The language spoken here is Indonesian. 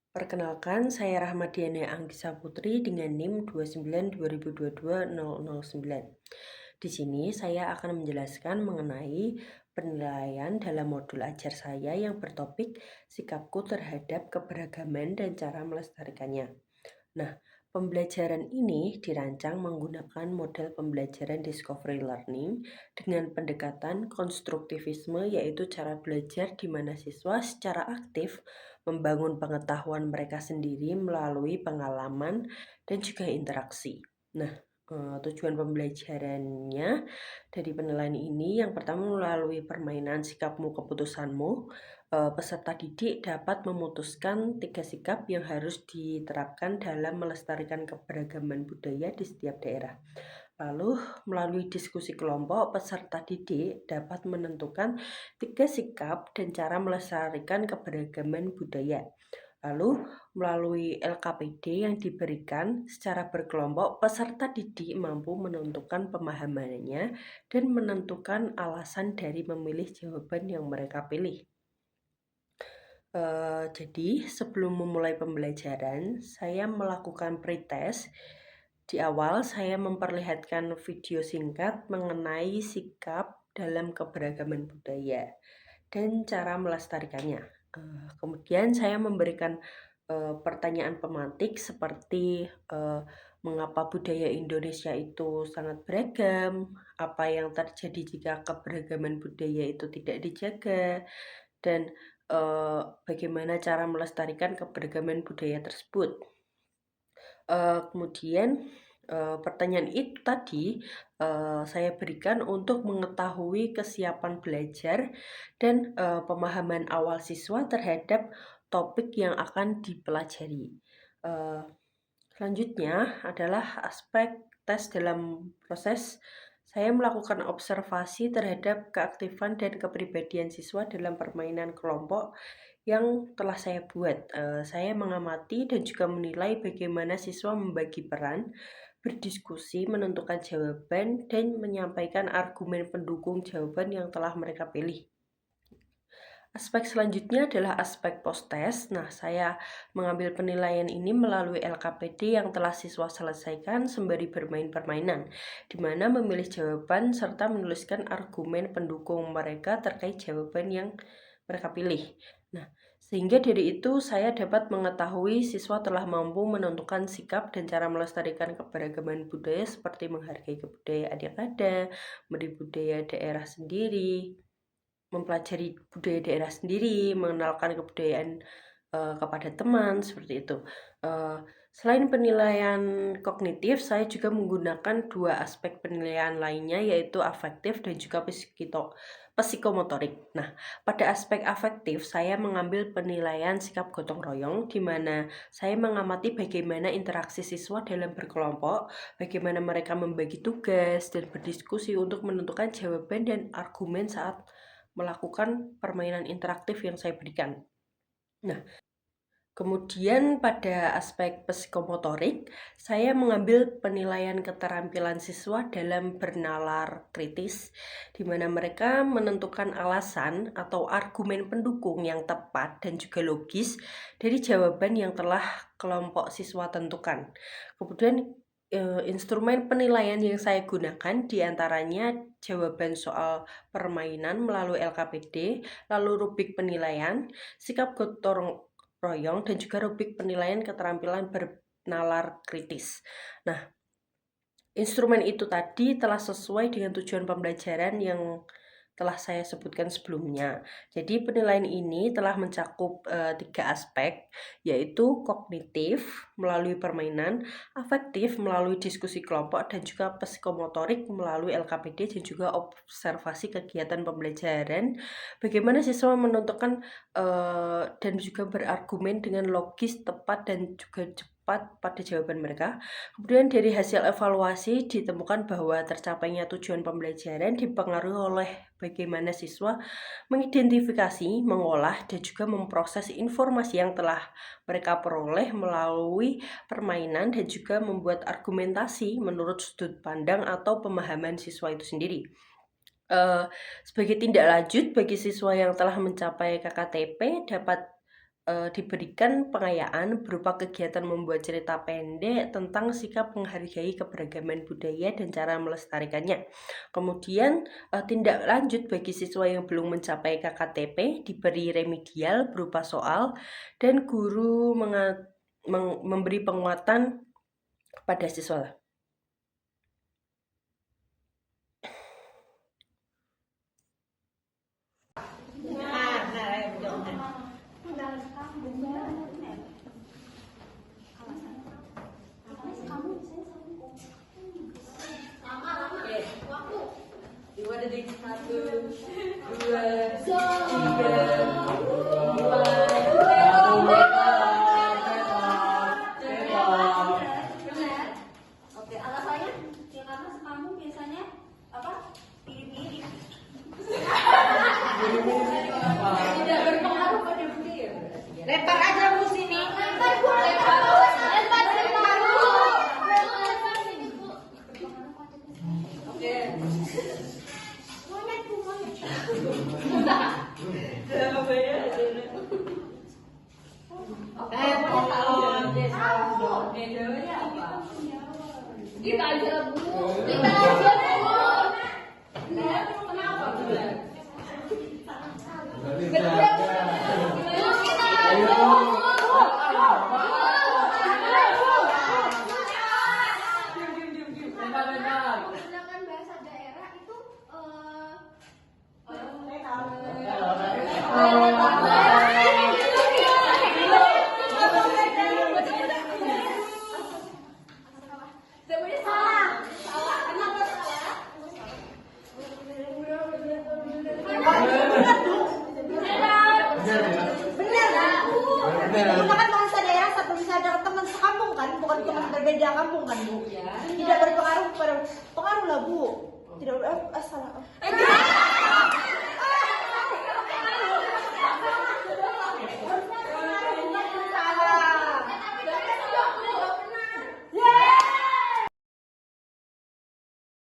Perkenalkan, saya Rahmadiana Anggisa Putri dengan NIM 29 2022 009. Di sini saya akan menjelaskan mengenai penilaian dalam modul ajar saya yang bertopik sikapku terhadap keberagaman dan cara melestarikannya. Nah, pembelajaran ini dirancang menggunakan model pembelajaran discovery learning dengan pendekatan konstruktivisme, yaitu cara belajar di mana siswa secara aktif membangun pengetahuan mereka sendiri melalui pengalaman dan juga interaksi. Nah, tujuan pembelajarannya dari penilaian ini yang pertama melalui permainan sikapmu keputusanmu, peserta didik dapat memutuskan 3 sikap yang harus diterapkan dalam melestarikan keberagaman budaya di setiap daerah. Lalu, melalui diskusi kelompok, peserta didik dapat menentukan 3 sikap dan cara melestarikan keberagaman budaya. Lalu, melalui LKPD yang diberikan secara berkelompok, peserta didik mampu menentukan pemahamannya dan menentukan alasan dari memilih jawaban yang mereka pilih. Jadi sebelum memulai pembelajaran, saya melakukan pretest. Di awal saya memperlihatkan video singkat mengenai sikap dalam keberagaman budaya dan cara melestarikannya. Kemudian saya memberikan pertanyaan pemantik seperti mengapa budaya Indonesia itu sangat beragam, apa yang terjadi jika keberagaman budaya itu tidak dijaga, dan bagaimana cara melestarikan keberagaman budaya tersebut. Kemudian pertanyaan itu tadi saya berikan untuk mengetahui kesiapan belajar dan pemahaman awal siswa terhadap topik yang akan dipelajari. Uh, Selanjutnya adalah aspek tes dalam proses. Saya melakukan observasi terhadap keaktifan dan kepribadian siswa dalam permainan kelompok yang telah saya buat. Saya mengamati dan juga menilai bagaimana siswa membagi peran, berdiskusi, menentukan jawaban, dan menyampaikan argumen pendukung jawaban yang telah mereka pilih. Aspek selanjutnya adalah aspek post-test. Nah, saya mengambil penilaian ini melalui LKPD yang telah siswa selesaikan sembari bermain permainan, di mana memilih jawaban serta menuliskan argumen pendukung mereka terkait jawaban yang mereka pilih. Nah, sehingga dari itu saya dapat mengetahui siswa telah mampu menentukan sikap dan cara melestarikan keberagaman budaya seperti menghargai kebudayaan yang ada, budaya daerah sendiri, mempelajari budaya daerah sendiri, mengenalkan kebudayaan kepada teman, seperti itu. Selain penilaian kognitif, saya juga menggunakan 2 aspek penilaian lainnya, yaitu afektif dan juga psikomotorik. Nah, pada aspek afektif, saya mengambil penilaian sikap gotong royong, di mana saya mengamati bagaimana interaksi siswa dalam berkelompok, bagaimana mereka membagi tugas, dan berdiskusi untuk menentukan jawaban dan argumen saat melakukan permainan interaktif yang saya berikan. Nah, kemudian pada aspek psikomotorik, saya mengambil penilaian keterampilan siswa dalam bernalar kritis, di mana mereka menentukan alasan atau argumen pendukung yang tepat dan juga logis dari jawaban yang telah kelompok siswa tentukan. Kemudian instrumen penilaian yang saya gunakan diantaranya jawaban soal permainan melalui LKPD, lalu rubrik penilaian, sikap gotong royong, dan juga rubrik penilaian keterampilan bernalar kritis. Nah, instrumen itu tadi telah sesuai dengan tujuan pembelajaran yang telah saya sebutkan sebelumnya. Jadi penilaian ini telah mencakup 3 aspek, yaitu kognitif melalui permainan, afektif melalui diskusi kelompok, dan juga psikomotorik melalui LKPD dan juga observasi kegiatan pembelajaran. Bagaimana siswa menentukan dan juga berargumen dengan logis, tepat, dan juga cepat pada jawaban mereka. Kemudian dari hasil evaluasi ditemukan bahwa tercapainya tujuan pembelajaran dipengaruhi oleh bagaimana siswa mengidentifikasi, mengolah, dan juga memproses informasi yang telah mereka peroleh melalui permainan dan juga membuat argumentasi menurut sudut pandang atau pemahaman siswa itu sendiri. Sebagai tindak lanjut bagi siswa yang telah mencapai KKTP dapat diberikan pengayaan berupa kegiatan membuat cerita pendek tentang sikap menghargai keberagaman budaya dan cara melestarikannya. Kemudian tindak lanjut bagi siswa yang belum mencapai KKTP diberi remedial berupa soal dan guru memberi penguatan kepada siswa. Gimana deh? 1, 2, 3, Oke, alasannya ya karena kamu biasanya apa? Mirip-mirip. Tidak berpengaruh pada budaya. Lempar aja Bu sini. Lempar Bu. Lempar Bu. Oke. Monet Bu, monet. Kita aja Bu. Kita aja Bu. Kenapa Bu? Menggunakan bahasa daerah itu menggunakan bahasa daerah seperti misalnya teman sekampung kan, bukan teman berbeda kampung kan Bu? Tidak berpengaruh pada pengaruh lah Bu. Tidak salah.